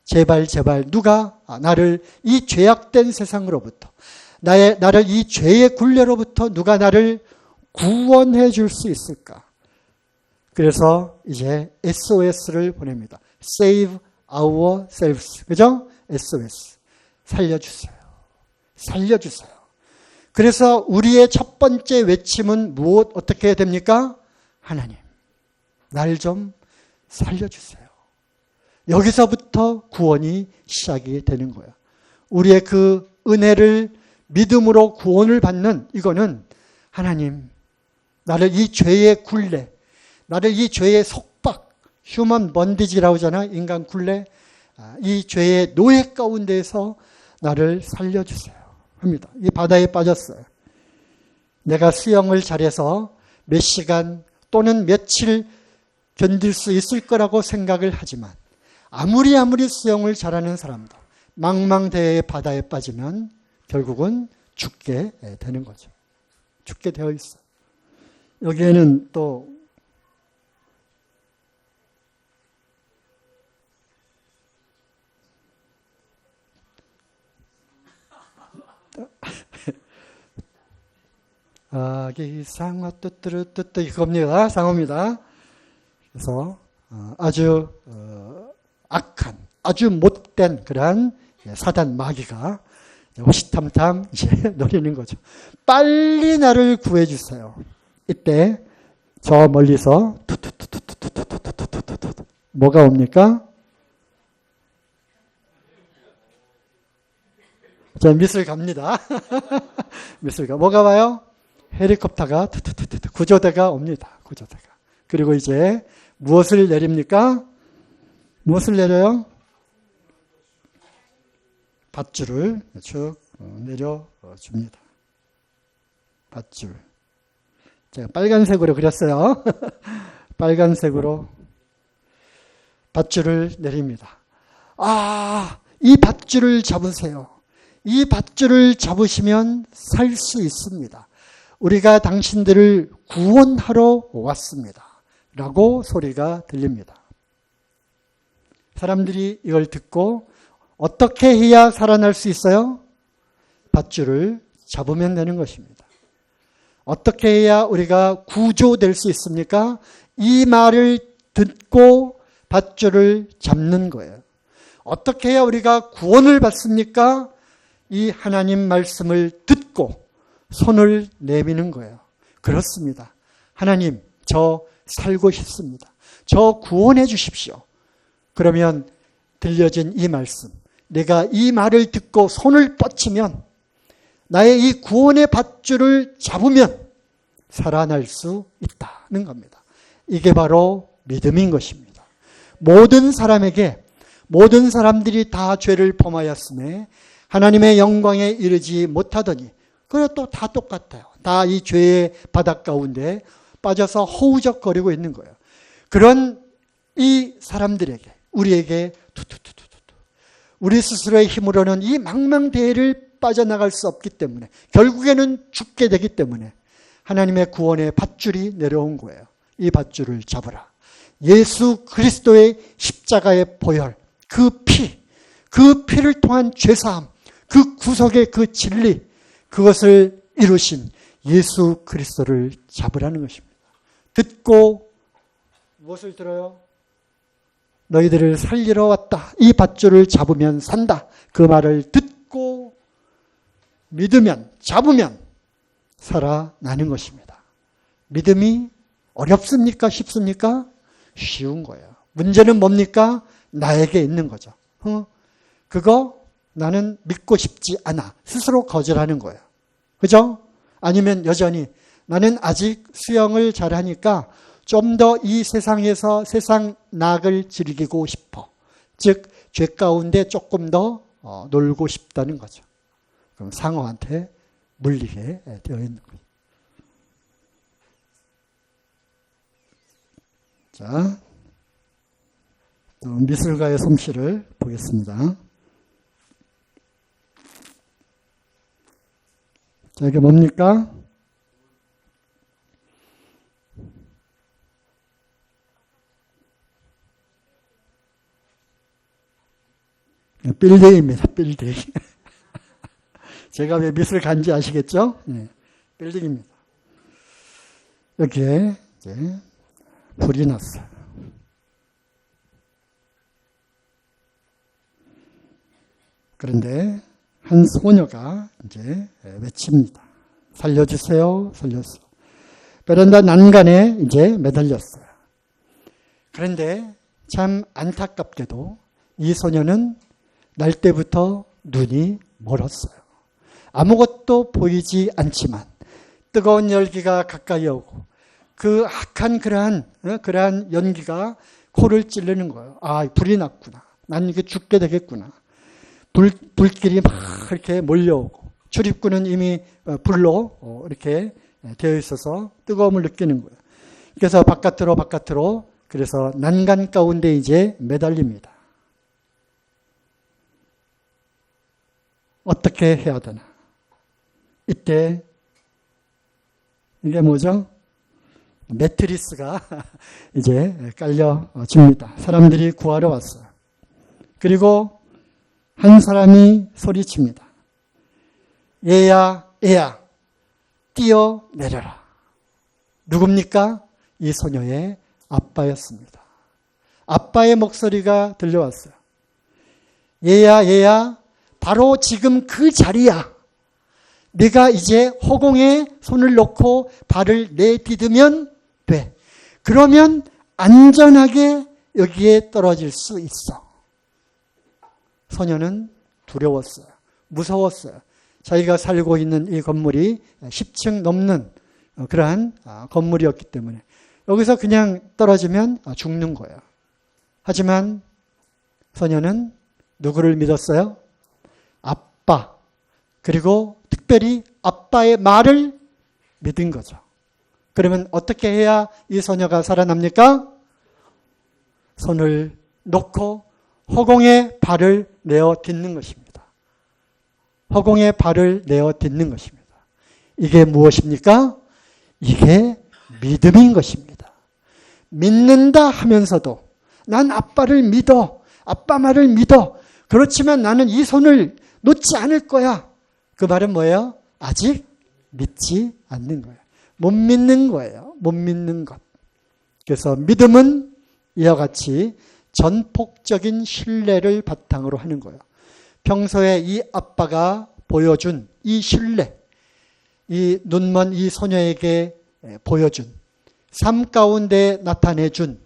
제발 누가 나를 이 죄악된 세상으로부터 나를 이 죄의 굴레로부터 누가 나를 구원해 줄 수 있을까? 그래서 이제 SOS를 보냅니다. Save ourselves. 그죠? SOS. 살려주세요. 살려주세요. 그래서 우리의 첫 번째 외침은 어떻게 해야 됩니까? 하나님, 날 좀 살려주세요. 여기서부터 구원이 시작이 되는 거예요. 우리의 그 은혜를 믿음으로 구원을 받는 이거는 하나님, 나를 이 죄의 굴레, 나를 이 죄의 속박, 휴먼 번디지라고 하잖아, 인간 굴레, 이 죄의 노예 가운데에서 나를 살려주세요 합니다. 이 바다에 빠졌어요. 내가 수영을 잘해서 몇 시간 또는 며칠 견딜 수 있을 거라고 생각을 하지만 아무리 수영을 잘하는 사람도 망망대해의 바다에 빠지면 결국은 죽게 되는 거죠. 죽게 되어 있어요. 여기에는 또 아기 상어 뜨뜨르뜨뜨 이겁니다. 상어입니다. 그래서 아주 악한, 아주 못된 그러한 사단 마귀가 호시탐탐 이제 노리는 거죠. 빨리 나를 구해 주세요. 이때 저 멀리서 투투투투투투투투투투 뭐가 옵니까? 자, 미술 갑니다. 미술 가. 뭐가 와요? 헬리콥터가 투투투투 구조대가 옵니다. 구조대가. 그리고 이제 무엇을 내립니까? 무엇을 내려요? 밧줄을 쭉 내려줍니다. 밧줄. 제가 빨간색으로 그렸어요. 빨간색으로 밧줄을 내립니다. 이 밧줄을 잡으세요. 이 밧줄을 잡으시면 살 수 있습니다. 우리가 당신들을 구원하러 왔습니다. 라고 소리가 들립니다. 사람들이 이걸 듣고 어떻게 해야 살아날 수 있어요? 밧줄을 잡으면 되는 것입니다. 어떻게 해야 우리가 구조될 수 있습니까? 이 말을 듣고 밧줄을 잡는 거예요. 어떻게 해야 우리가 구원을 받습니까? 이 하나님 말씀을 듣고 손을 내미는 거예요. 그렇습니다. 하나님, 저 살고 싶습니다. 저 구원해 주십시오. 그러면 들려진 이 말씀, 내가 이 말을 듣고 손을 뻗치면 나의 이 구원의 밧줄을 잡으면 살아날 수 있다는 겁니다. 이게 바로 믿음인 것입니다. 모든 사람들이 다 죄를 범하였음에 하나님의 영광에 이르지 못하더니 그래 또 다 똑같아요. 다 이 죄의 바닥 가운데 빠져서 허우적거리고 있는 거예요. 그런 이 사람들에게 우리에게 우리 스스로의 힘으로는 이 망망대해를 빠져나갈 수 없기 때문에 결국에는 죽게 되기 때문에 하나님의 구원의 밧줄이 내려온 거예요. 이 밧줄을 잡으라. 예수 그리스도의 십자가의 보혈, 그 피를 통한 죄사함, 그 구속의 그 진리, 그것을 이루신 예수 그리스도를 잡으라는 것입니다. 듣고 무엇을 들어요? 너희들을 살리러 왔다. 이 밧줄을 잡으면 산다. 그 말을 듣고 믿으면, 잡으면 살아나는 것입니다. 믿음이 어렵습니까? 쉽습니까? 쉬운 거예요. 문제는 뭡니까? 나에게 있는 거죠. 그거 나는 믿고 싶지 않아. 스스로 거절하는 거예요. 그죠? 아니면 여전히 나는 아직 수영을 잘하니까 좀 더 이 세상에서 세상 낙을 즐기고 싶어. 즉, 죄 가운데 조금 더 놀고 싶다는 거죠. 그럼 상어한테 물리게 되어 있는 거예요. 자, 또 미술가의 솜씨를 보겠습니다. 자, 이게 뭡니까? 빌딩입니다. 빌딩. 제가 왜 미술 간지 아시겠죠? 네, 빌딩입니다. 여기에 이제 불이 났어요. 그런데 한 소녀가 이제 외칩니다. 살려주세요, 살려주세요. 베란다 난간에 이제 매달렸어요. 그런데 참 안타깝게도 이 소녀는 날 때부터 눈이 멀었어요. 아무것도 보이지 않지만 뜨거운 열기가 가까이 오고 그 악한 그러한 연기가 코를 찌르는 거예요. 아, 불이 났구나. 난 이게 죽게 되겠구나. 불길이 막 이렇게 몰려오고 출입구는 이미 불로 이렇게 되어 있어서 뜨거움을 느끼는 거예요. 그래서 바깥으로 그래서 난간 가운데 이제 매달립니다. 어떻게 해야 되나? 이때 이게 뭐죠? 매트리스가 이제 깔려집니다. 사람들이 구하러 왔어요. 그리고 한 사람이 소리칩니다. 얘야, 뛰어내려라. 누굽니까? 이 소녀의 아빠였습니다. 아빠의 목소리가 들려왔어요. 얘야, 바로 지금 그 자리야. 네가 이제 허공에 손을 놓고 발을 내디디면 돼. 그러면 안전하게 여기에 떨어질 수 있어. 소녀는 두려웠어요. 무서웠어요. 자기가 살고 있는 이 건물이 10층 넘는 그러한 건물이었기 때문에 여기서 그냥 떨어지면 죽는 거예요. 하지만 소녀는 누구를 믿었어요? 아빠. 그리고 특별히 아빠의 말을 믿은 거죠. 그러면 어떻게 해야 이 소녀가 살아납니까? 손을 놓고 허공에 발을 내어 딛는 것입니다. 허공에 발을 내어 딛는 것입니다. 이게 무엇입니까? 이게 믿음인 것입니다. 믿는다 하면서도 난 아빠를 믿어. 아빠 말을 믿어. 그렇지만 나는 이 손을 놓지 않을 거야. 그 말은 뭐예요? 아직 믿지 않는 거예요. 못 믿는 거예요. 못 믿는 것. 그래서 믿음은 이와 같이 전폭적인 신뢰를 바탕으로 하는 거예요. 평소에 이 아빠가 보여준 이 신뢰, 이 눈먼 이 소녀에게 보여준 삶 가운데 나타내준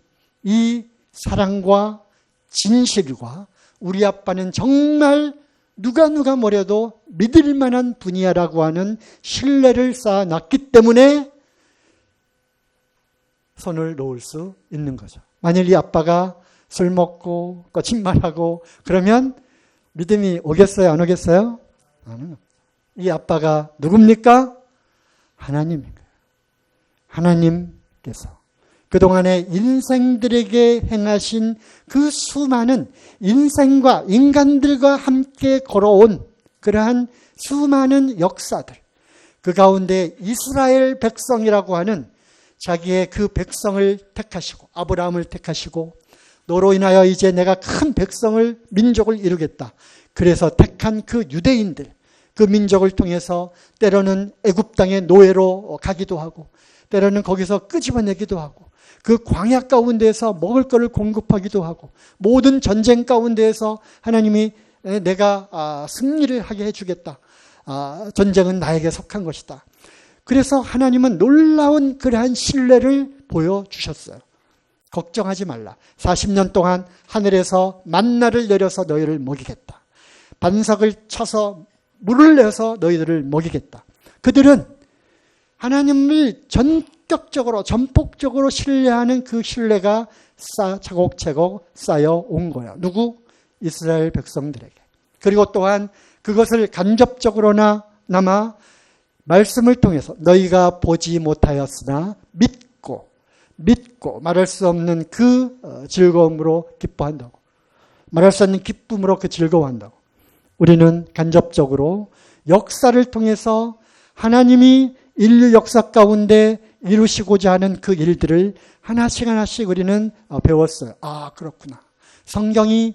이 사랑과 진실과 우리 아빠는 정말 누가 뭐래도 믿을 만한 분이야라고 하는 신뢰를 쌓아놨기 때문에 손을 놓을 수 있는 거죠. 만일 이 아빠가 술 먹고 거짓말하고 그러면 믿음이 오겠어요? 안 오겠어요? 안 오요. 이 아빠가 누굽니까? 하나님인 거예요. 하나님께서 그동안의 인생들에게 행하신 그 수많은 인생과 인간들과 함께 걸어온 그러한 수많은 역사들, 그 가운데 이스라엘 백성이라고 하는 자기의 그 백성을 택하시고 아브라함을 택하시고 너로 인하여 이제 내가 큰 백성을 민족을 이루겠다. 그래서 택한 그 유대인들, 그 민족을 통해서 때로는 애굽 땅의 노예로 가기도 하고 때로는 거기서 끄집어내기도 하고 그 광야 가운데에서 먹을 것을 공급하기도 하고 모든 전쟁 가운데에서 하나님이 내가 승리를 하게 해주겠다. 전쟁은 나에게 속한 것이다. 그래서 하나님은 놀라운 그러한 신뢰를 보여주셨어요. 걱정하지 말라. 40년 동안 하늘에서 만나를 내려서 너희를 먹이겠다. 반석을 쳐서 물을 내서 너희들을 먹이겠다. 그들은 하나님을 전격적으로 전폭적으로 신뢰하는 그 신뢰가 차곡차곡 쌓여온 거예요. 누구? 이스라엘 백성들에게. 그리고 또한 그것을 간접적으로나마 말씀을 통해서 너희가 보지 못하였으나 믿고 말할 수 없는 그 즐거움으로 기뻐한다고. 말할 수 없는 기쁨으로 그 즐거워한다고. 우리는 간접적으로 역사를 통해서 하나님이 인류 역사 가운데 이루시고자 하는 그 일들을 하나씩 우리는 배웠어요. 아, 그렇구나. 성경이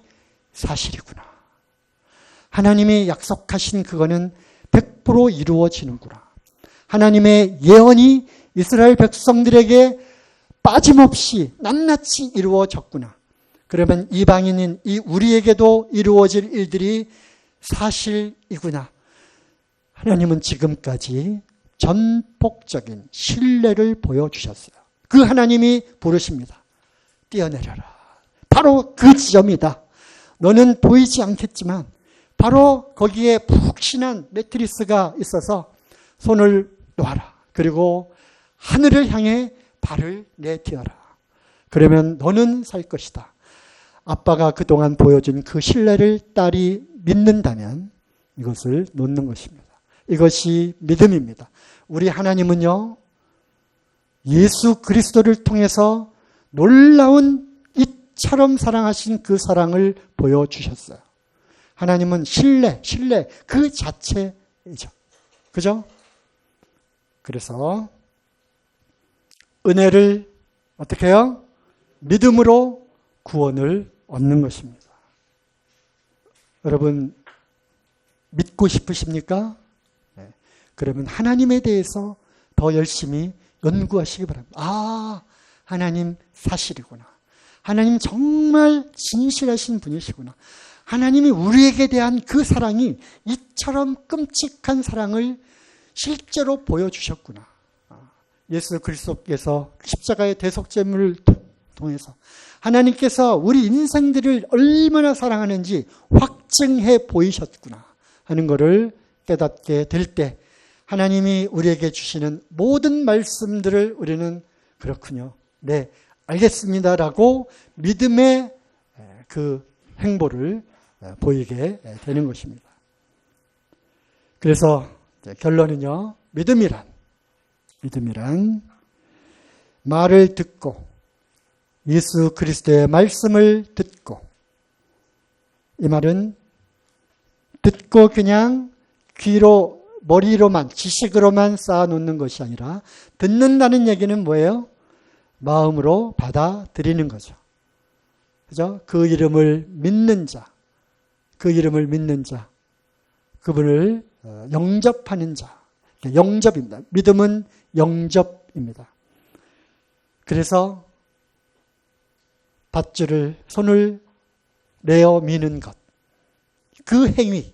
사실이구나. 하나님이 약속하신 그거는 100% 이루어지는구나. 하나님의 예언이 이스라엘 백성들에게 빠짐없이 낱낱이 이루어졌구나. 그러면 이방인인 이 우리에게도 이루어질 일들이 사실이구나. 하나님은 지금까지 전폭적인 신뢰를 보여주셨어요. 그 하나님이 부르십니다. 뛰어내려라. 바로 그 지점이다. 너는 보이지 않겠지만 바로 거기에 푹신한 매트리스가 있어서 손을 놓아라. 그리고 하늘을 향해 발을 내디어라. 그러면 너는 살 것이다. 아빠가 그동안 보여준 그 신뢰를 딸이 믿는다면 이것을 놓는 것입니다. 이것이 믿음입니다. 우리 하나님은요, 예수 그리스도를 통해서 놀라운 이처럼 사랑하신 그 사랑을 보여주셨어요. 하나님은 신뢰 그 자체이죠. 그죠? 그래서 은혜를 어떻게 해요? 믿음으로 구원을 얻는 것입니다. 여러분 믿고 싶으십니까? 네. 그러면 하나님에 대해서 더 열심히 연구하시기 바랍니다. 아, 하나님 사실이구나. 하나님 정말 진실하신 분이시구나. 하나님이 우리에게 대한 그 사랑이 이처럼 끔찍한 사랑을 실제로 보여주셨구나. 예수 그리스도께서 십자가의 대속제물을 통해서 하나님께서 우리 인생들을 얼마나 사랑하는지 확증해 보이셨구나 하는 것을 깨닫게 될 때 하나님이 우리에게 주시는 모든 말씀들을 우리는 그렇군요. 네, 알겠습니다라고 믿음의 그 행보를 보이게 되는 것입니다. 그래서 결론은요. 믿음이란 말을 듣고 예수 그리스도의 말씀을 듣고, 이 말은 듣고 그냥 귀로 머리로만 지식으로만 쌓아놓는 것이 아니라 듣는다는 얘기는 뭐예요? 마음으로 받아들이는 거죠. 그죠? 그 이름을 믿는 자, 그분을 영접하는 자, 영접입니다. 믿음은 영접입니다. 그래서 밧줄을 손을 내어 미는 것, 그 행위,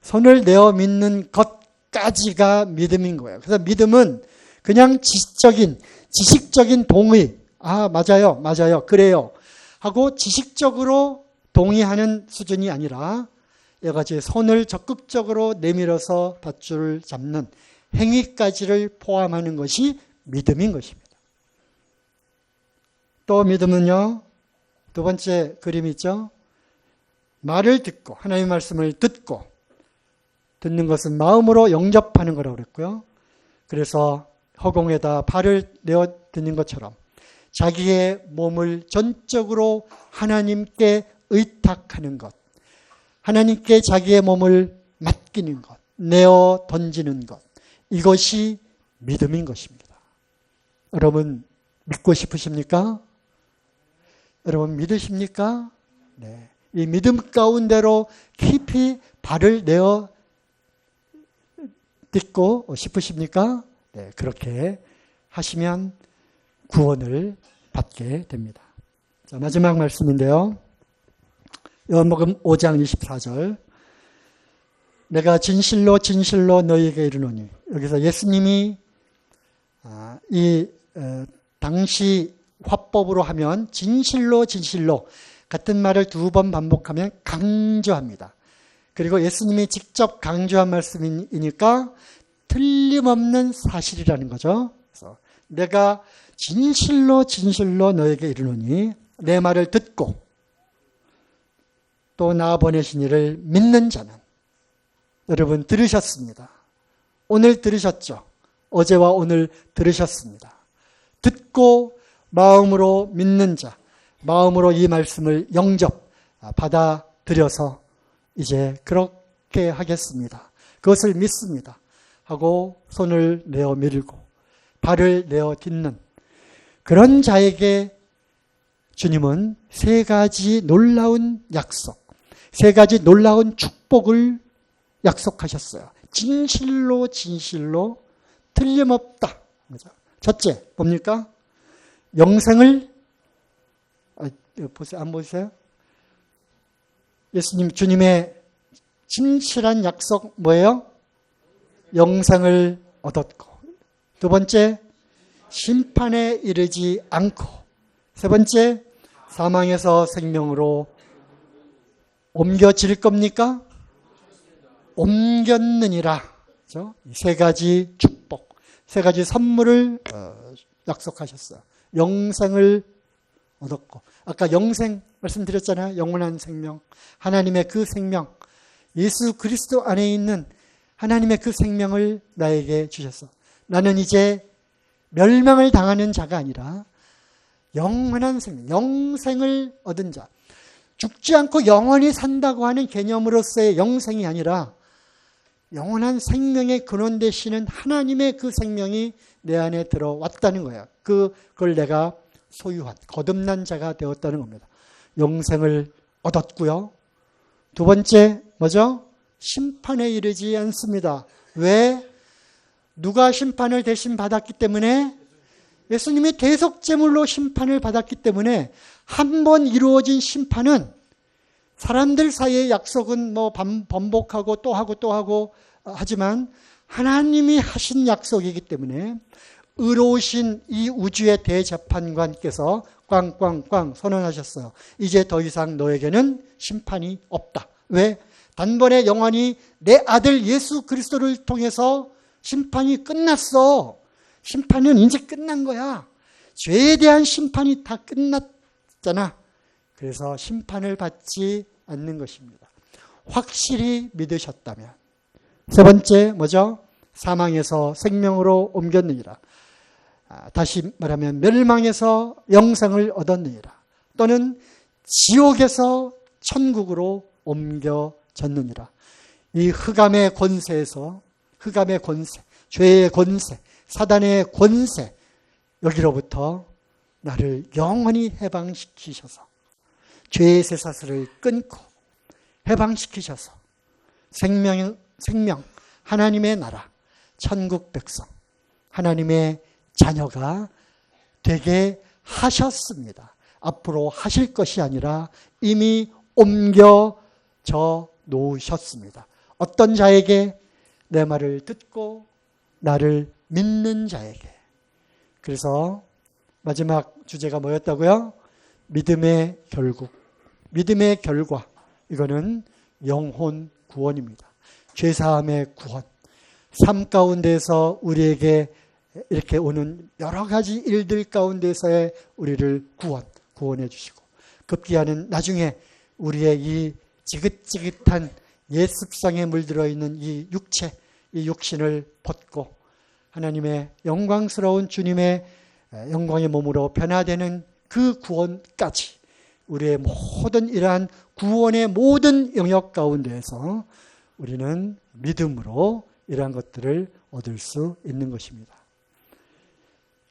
손을 내어 믿는 것까지가 믿음인 거예요. 그래서 믿음은 그냥 지식적인 동의, 아 맞아요, 그래요 하고 지식적으로 동의하는 수준이 아니라 여러 가지 손을 적극적으로 내밀어서 밧줄을 잡는 행위까지를 포함하는 것이 믿음인 것입니다. 또 믿음은요, 두 번째 그림이 있죠. 말을 듣고, 하나님의 말씀을 듣고, 듣는 것은 마음으로 영접하는 거라고 그랬고요. 그래서 허공에다 발을 내어 듣는 것처럼 자기의 몸을 전적으로 하나님께 의탁하는 것, 하나님께 자기의 몸을 맡기는 것, 내어 던지는 것, 이것이 믿음인 것입니다. 여러분 믿고 싶으십니까? 여러분 믿으십니까? 네. 이 믿음 가운데로 깊이 발을 내어 딛고 싶으십니까? 네, 그렇게 하시면 구원을 받게 됩니다. 자, 마지막 말씀인데요. 요한복음 5장 24절. 내가 진실로 너희에게 이르노니. 여기서 예수님이 당시 화법으로 하면 진실로 같은 말을 두 번 반복하면 강조합니다. 그리고 예수님이 직접 강조한 말씀이니까 틀림없는 사실이라는 거죠. 그래서 내가 진실로 진실로 너에게 이르노니 내 말을 듣고 또 나 보내신 이를 믿는 자는, 여러분 들으셨습니다. 오늘 들으셨죠? 어제와 오늘 들으셨습니다. 듣고 마음으로 믿는 자, 마음으로 이 말씀을 영접 받아들여서 이제 그렇게 하겠습니다. 그것을 믿습니다. 하고 손을 내어 밀고 발을 내어 딛는 그런 자에게 주님은 세 가지 놀라운 약속, 세 가지 놀라운 축복을 약속하셨어요. 진실로 진실로 틀림없다. 첫째 뭡니까? 영생을 보세요. 안 보세요? 예수님 주님의 진실한 약속 뭐예요? 영생을 얻었고, 두 번째 심판에 이르지 않고, 세 번째 사망에서 생명으로 옮겨질 겁니까? 옮겼느니라. 그렇죠? 세 가지 축복, 세 가지 선물을 약속하셨어요. 영생을 얻었고, 아까 영생 말씀드렸잖아요. 영원한 생명, 하나님의 그 생명, 예수 그리스도 안에 있는 하나님의 그 생명을 나에게 주셨어. 나는 이제 멸망을 당하는 자가 아니라 영원한 생명, 영생을 얻은 자, 죽지 않고 영원히 산다고 하는 개념으로서의 영생이 아니라 영원한 생명의 근원 되시는 하나님의 그 생명이 내 안에 들어왔다는 거예요. 그걸 내가 소유한, 거듭난 자가 되었다는 겁니다. 영생을 얻었고요. 두 번째 뭐죠? 심판에 이르지 않습니다. 왜? 누가 심판을 대신 받았기 때문에? 예수님이 대속제물로 심판을 받았기 때문에 한 번 이루어진 심판은, 사람들 사이의 약속은 뭐 번복하고 또 하고 또 하고 하지만 하나님이 하신 약속이기 때문에 의로우신 이 우주의 대재판관께서 꽝꽝꽝 선언하셨어요. 이제 더 이상 너에게는 심판이 없다. 왜? 단번에 영원히 내 아들 예수 그리스도를 통해서 심판이 끝났어. 심판은 이제 끝난 거야. 죄에 대한 심판이 다 끝났잖아. 그래서 심판을 받지 않는 것입니다. 확실히 믿으셨다면. 세 번째 뭐죠? 사망에서 생명으로 옮겼느니라. 다시 말하면 멸망에서 영생을 얻었느니라. 또는 지옥에서 천국으로 옮겨졌느니라. 이 흑암의 권세에서, 흑암의 권세, 죄의 권세, 사단의 권세, 여기로부터 나를 영원히 해방시키셔서 죄의 쇠사슬을 끊고 해방시키셔서 생명, 하나님의 나라, 천국 백성, 하나님의 자녀가 되게 하셨습니다. 앞으로 하실 것이 아니라 이미 옮겨져 놓으셨습니다. 어떤 자에게? 내 말을 듣고 나를 믿는 자에게. 그래서 마지막 주제가 뭐였다고요? 믿음의 결국, 믿음의 결과. 이거는 영혼 구원입니다. 죄사함의 구원. 삶 가운데서 우리에게 이렇게 오는 여러 가지 일들 가운데서의 우리를 구원해 주시고, 급기야는 나중에 우리의 이 지긋지긋한 옛 습성에 물들어 있는 이 육체, 이 육신을 벗고 하나님의 영광스러운 주님의 영광의 몸으로 변화되는 그 구원까지, 우리의 모든 이러한 구원의 모든 영역 가운데에서 우리는 믿음으로 이러한 것들을 얻을 수 있는 것입니다.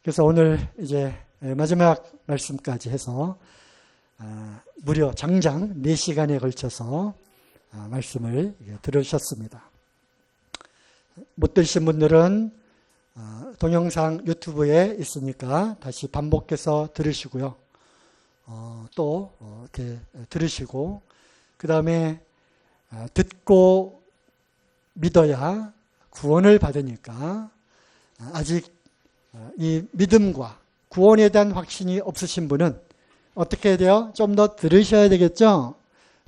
그래서 오늘 이제 마지막 말씀까지 해서 무려 장장 4시간에 걸쳐서 말씀을 들으셨습니다. 못 들으신 분들은 동영상 유튜브에 있으니까 다시 반복해서 들으시고요. 또 이렇게 들으시고, 그 다음에 듣고 믿어야 구원을 받으니까 아직 이 믿음과 구원에 대한 확신이 없으신 분은 어떻게 해야 돼요? 좀 더 들으셔야 되겠죠?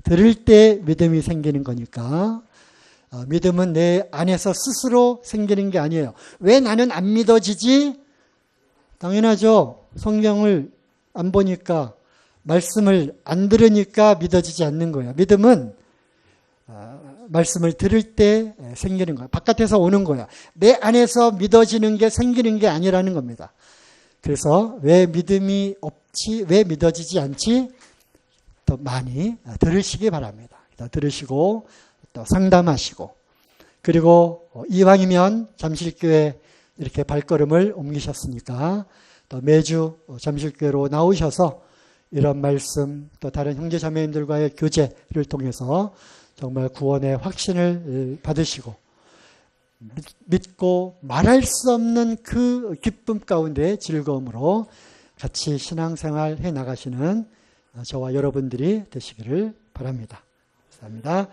들을 때 믿음이 생기는 거니까 믿음은 내 안에서 스스로 생기는 게 아니에요. 왜 나는 안 믿어지지? 당연하죠. 성경을 안 보니까 말씀을 안 들으니까 믿어지지 않는 거예요. 믿음은 말씀을 들을 때 생기는 거야. 바깥에서 오는 거야. 내 안에서 믿어지는 게 생기는 게 아니라는 겁니다. 그래서 왜 믿음이 없지, 왜 믿어지지 않지? 더 많이 들으시기 바랍니다. 들으시고 또 상담하시고, 그리고 이왕이면 잠실교회 이렇게 발걸음을 옮기셨으니까 또 매주 잠실교회로 나오셔서 이런 말씀 또 다른 형제자매님들과의 교제를 통해서 정말 구원의 확신을 받으시고 믿고 말할 수 없는 그 기쁨 가운데 즐거움으로 같이 신앙생활 해 나가시는 저와 여러분들이 되시기를 바랍니다. 감사합니다.